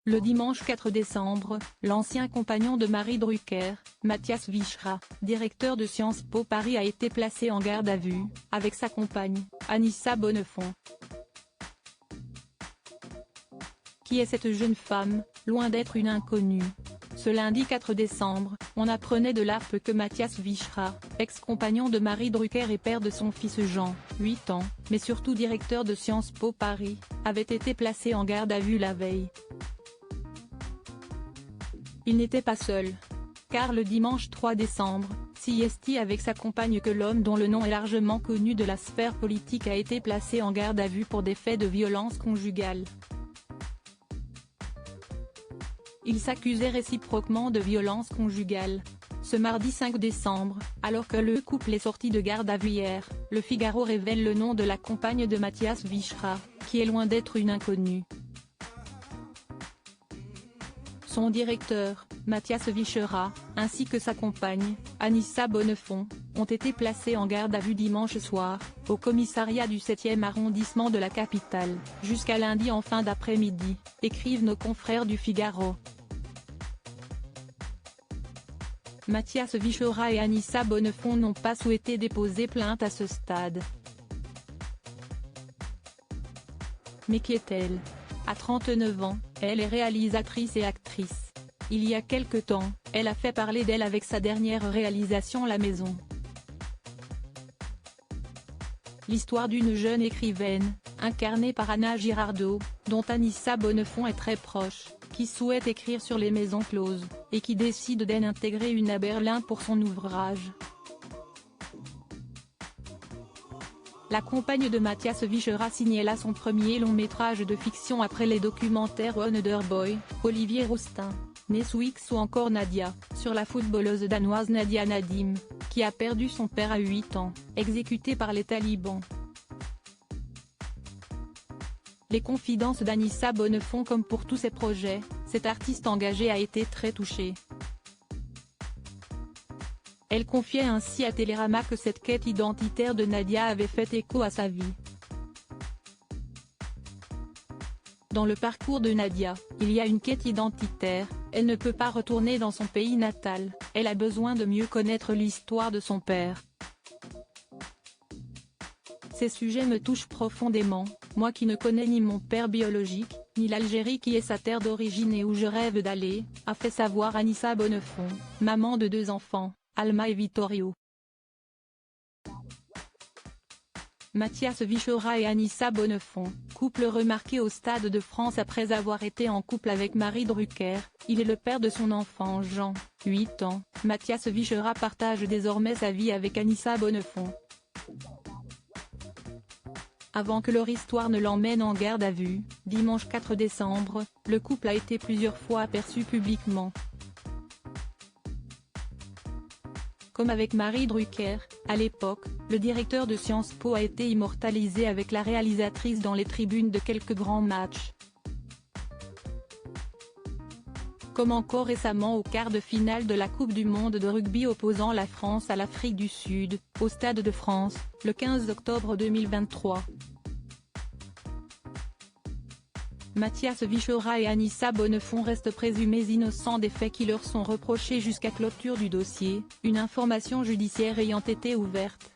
Le dimanche 4 décembre, l'ancien compagnon de Marie Drucker, Mathias Vichra, directeur de Sciences Po Paris a été placé en garde à vue, avec sa compagne, Anissa Bonnefond. Qui est cette jeune femme, loin d'être une inconnue? Ce lundi 4 décembre, on apprenait de l'ARP que Mathias Vichra, ex-compagnon de Marie Drucker et père de son fils Jean, 8 ans, mais surtout directeur de Sciences Po Paris, avait été placé en garde à vue la veille. Il n'était pas seul. Car le dimanche 3 décembre, c'est avec sa compagne que l'homme dont le nom est largement connu de la sphère politique a été placé en garde à vue pour des faits de violence conjugale. Ils s'accusaient réciproquement de violence conjugale. Ce mardi 5 décembre, alors que le couple est sorti de garde à vue hier, Le Figaro révèle le nom de la compagne de Mathias Vichra, qui est loin d'être une inconnue. Son directeur, Mathias Vichra, ainsi que sa compagne, Anissa Bonnefond, ont été placés en garde à vue dimanche soir, au commissariat du 7e arrondissement de la capitale, jusqu'à lundi en fin d'après-midi, écrivent nos confrères du Figaro. Mathias Vichra et Anissa Bonnefond n'ont pas souhaité déposer plainte à ce stade. Mais qui est-elle? À 39 ans, elle est réalisatrice et actrice. Il y a quelque temps, elle a fait parler d'elle avec sa dernière réalisation La Maison. L'histoire d'une jeune écrivaine, incarnée par Anna Girardot, dont Anissa Bonnefond est très proche, qui souhaite écrire sur les maisons closes, et qui décide d'intégrer une à Berlin pour son ouvrage. La compagne de Mathias Vichra signait là son premier long-métrage de fiction après les documentaires Wonder Boy, Olivier Rousteing, Neswix ou encore Nadia, sur la footballeuse danoise Nadia Nadim, qui a perdu son père à 8 ans, exécuté par les talibans. Les confidences d'Anissa Bonnefond. Comme pour tous ses projets, cette artiste engagée a été très touchée. Elle confiait ainsi à Télérama que cette quête identitaire de Nadia avait fait écho à sa vie. Dans le parcours de Nadia, il y a une quête identitaire, elle ne peut pas retourner dans son pays natal, elle a besoin de mieux connaître l'histoire de son père. Ces sujets me touchent profondément, moi qui ne connais ni mon père biologique, ni l'Algérie qui est sa terre d'origine et où je rêve d'aller, a fait savoir Anissa Bonnefond, maman de 2 enfants. Alma et Vittorio. Mathias Vichra et Anissa Bonnefond, couple remarqué au Stade de France après avoir été en couple avec Marie Drucker, il est le père de son enfant Jean, 8 ans, Mathias Vichra partage désormais sa vie avec Anissa Bonnefond. Avant que leur histoire ne l'emmène en garde à vue, dimanche 4 décembre, le couple a été plusieurs fois aperçu publiquement. Comme avec Marie Drucker, à l'époque, le directeur de Sciences Po a été immortalisé avec la réalisatrice dans les tribunes de quelques grands matchs. Comme encore récemment au quart de finale de la Coupe du monde de rugby opposant la France à l'Afrique du Sud, au Stade de France, le 15 octobre 2023. Mathias Vichra et Anissa Bonnefond restent présumés innocents des faits qui leur sont reprochés jusqu'à clôture du dossier, une information judiciaire ayant été ouverte.